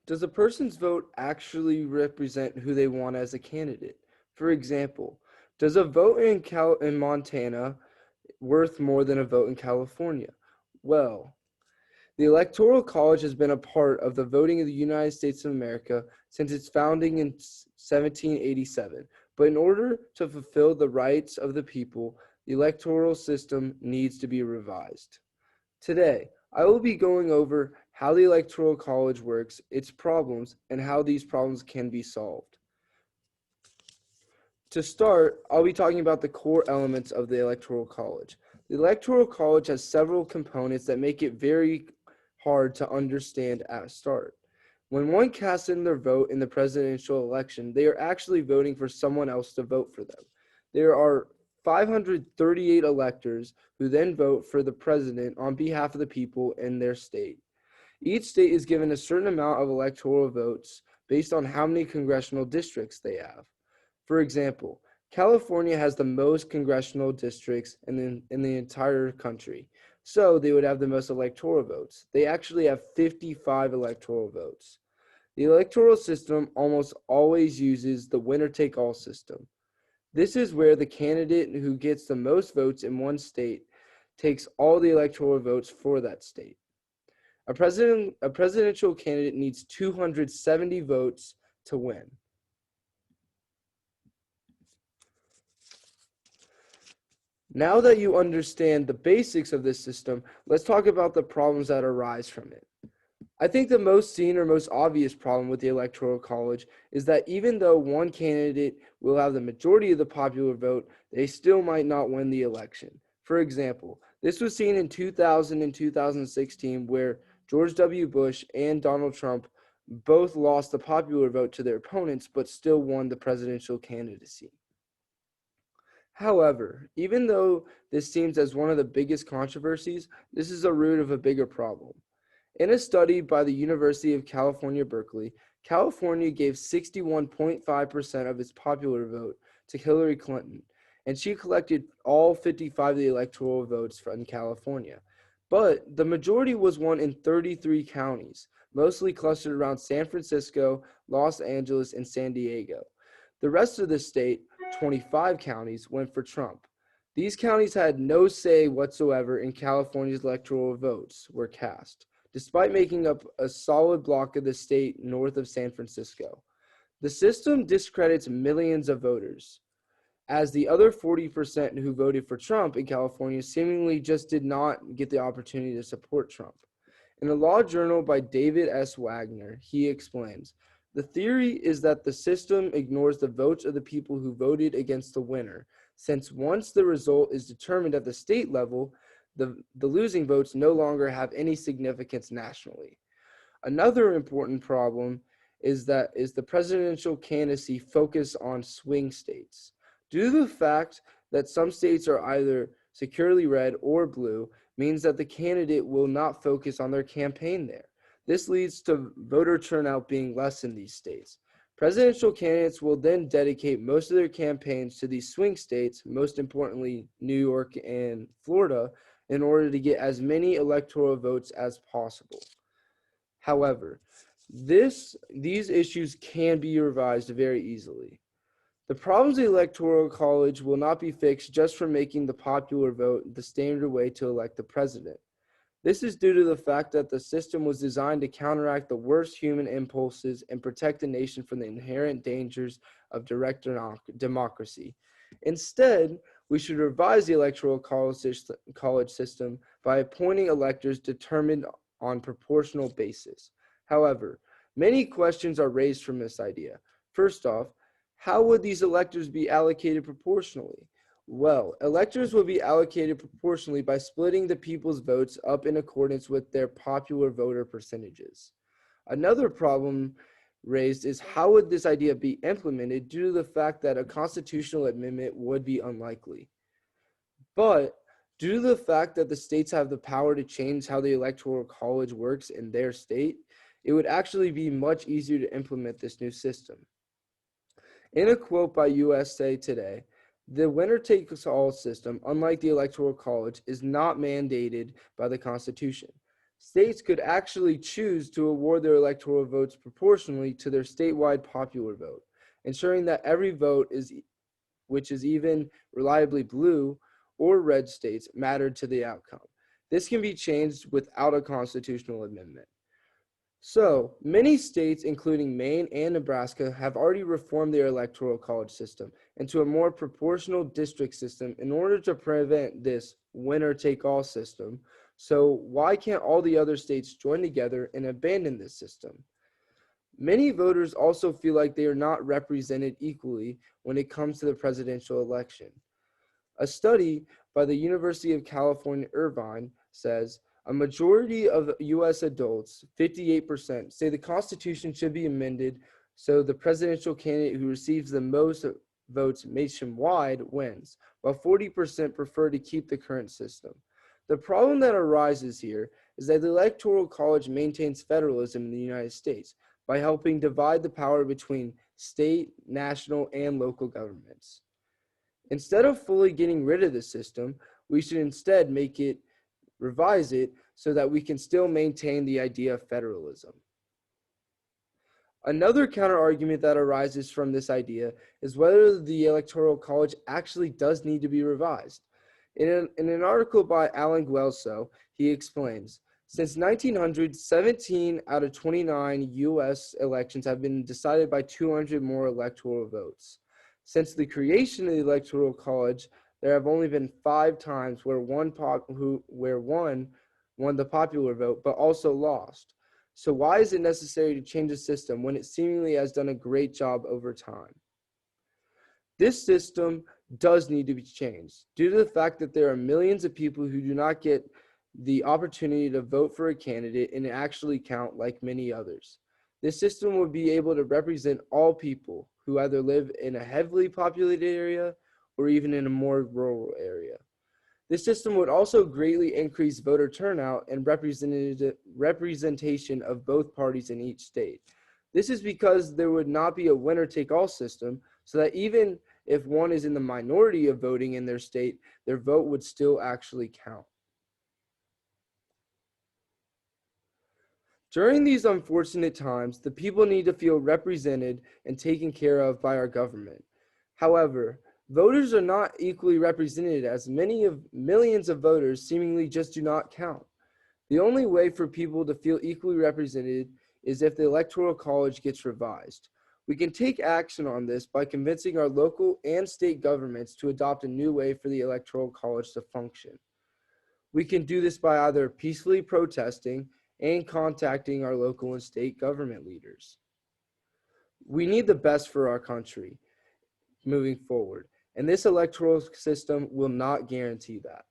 Does a person's vote actually represent who they want as a candidate? For example, does a vote in Montana worth more than a vote in California? Well, the Electoral College has been a part of the voting of the United States of America since its founding in 1787. But in order to fulfill the rights of the people, the electoral system needs to be revised. Today, I will be going over how the Electoral College works, its problems, and how these problems can be solved. To start, I'll be talking about the core elements of the Electoral College. The Electoral College has several components that make it very hard to understand at start. When one casts in their vote in the presidential election, they are actually voting for someone else to vote for them. There are 538 electors who then vote for the president on behalf of the people in their state. Each state is given a certain amount of electoral votes based on how many congressional districts they have. For example, California has the most congressional districts in the entire country, so they would have the most electoral votes. They actually have 55 electoral votes. The electoral system almost always uses the winner-take-all system. This is where the candidate who gets the most votes in one state takes all the electoral votes for that state. A presidential candidate needs 270 votes to win. Now that you understand the basics of this system, let's talk about the problems that arise from it. I think the most seen or most obvious problem with the Electoral College is that even though one candidate will have the majority of the popular vote, they still might not win the election. For example, this was seen in 2000 and 2016 where George W. Bush and Donald Trump both lost the popular vote to their opponents but still won the presidential candidacy. However, even though this seems as one of the biggest controversies, this is a root of a bigger problem. In a study by the University of California, Berkeley, California gave 61.5% of its popular vote to Hillary Clinton, and she collected all 55 of the electoral votes from California. But the majority was won in 33 counties, mostly clustered around San Francisco, Los Angeles, and San Diego. The rest of the state, 25 counties, went for Trump. These counties had no say whatsoever in California's electoral votes were cast, despite making up a solid block of the state north of San Francisco. The system discredits millions of voters, as the other 40% who voted for Trump in California seemingly just did not get the opportunity to support Trump. In a law journal by David S. Wagner, he explains, the theory is that the system ignores the votes of the people who voted against the winner, since once the result is determined at the state level, the losing votes no longer have any significance nationally. Another important problem is the presidential candidacy focus on swing states. Due to the fact that some states are either securely red or blue, means that the candidate will not focus on their campaign there. This leads to voter turnout being less in these states. Presidential candidates will then dedicate most of their campaigns to these swing states, most importantly New York and Florida, in order to get as many electoral votes as possible. However, these issues can be revised very easily. The problems of the Electoral College will not be fixed just from making the popular vote the standard way to elect the president. This is due to the fact that the system was designed to counteract the worst human impulses and protect the nation from the inherent dangers of direct democracy. Instead, we should revise the Electoral College system by appointing electors determined on proportional basis. However, many questions are raised from this idea. First off, how would these electors be allocated proportionally? Well, electors will be allocated proportionally by splitting the people's votes up in accordance with their popular voter percentages. Another problem raised is how would this idea be implemented due to the fact that a constitutional amendment would be unlikely. But due to the fact that the states have the power to change how the Electoral College works in their state, it would actually be much easier to implement this new system. In a quote by USA Today, the winner-takes-all system, unlike the Electoral College, is not mandated by the Constitution. States could actually choose to award their electoral votes proportionally to their statewide popular vote, ensuring that every vote which is even reliably blue or red states mattered to the outcome. This can be changed without a constitutional amendment. So, many states, including Maine and Nebraska, have already reformed their electoral college system into a more proportional district system in order to prevent this winner take all system. So, why can't all the other states join together and abandon this system? Many voters also feel like they are not represented equally when it comes to the presidential election. A study by the University of California, Irvine, says a majority of U.S. adults, 58%, say the Constitution should be amended so the presidential candidate who receives the most votes nationwide wins, while 40% prefer to keep the current system. The problem that arises here is that the Electoral College maintains federalism in the United States by helping divide the power between state, national, and local governments. Instead of fully getting rid of the system, we should instead revise it so that we can still maintain the idea of federalism. Another counterargument that arises from this idea is whether the Electoral College actually does need to be revised. In an article by Alan Guelso, he explains, since 1900, 17 out of 29 U.S. elections have been decided by 200 more electoral votes. Since the creation of the Electoral College, there have only been 5 times where one won the popular vote, but also lost. So why is it necessary to change the system when it seemingly has done a great job over time? This system does need to be changed due to the fact that there are millions of people who do not get the opportunity to vote for a candidate and actually count like many others. This system would be able to represent all people who either live in a heavily populated area or even in a more rural area. This system would also greatly increase voter turnout and representation of both parties in each state. This is because there would not be a winner-take-all system, so that even if one is in the minority of voting in their state, their vote would still actually count. During these unfortunate times, the people need to feel represented and taken care of by our government. However, voters are not equally represented, as many of millions of voters seemingly just do not count. The only way for people to feel equally represented is if the Electoral College gets revised. We can take action on this by convincing our local and state governments to adopt a new way for the Electoral College to function. We can do this by either peacefully protesting and contacting our local and state government leaders. We need the best for our country moving forward, and this electoral system will not guarantee that.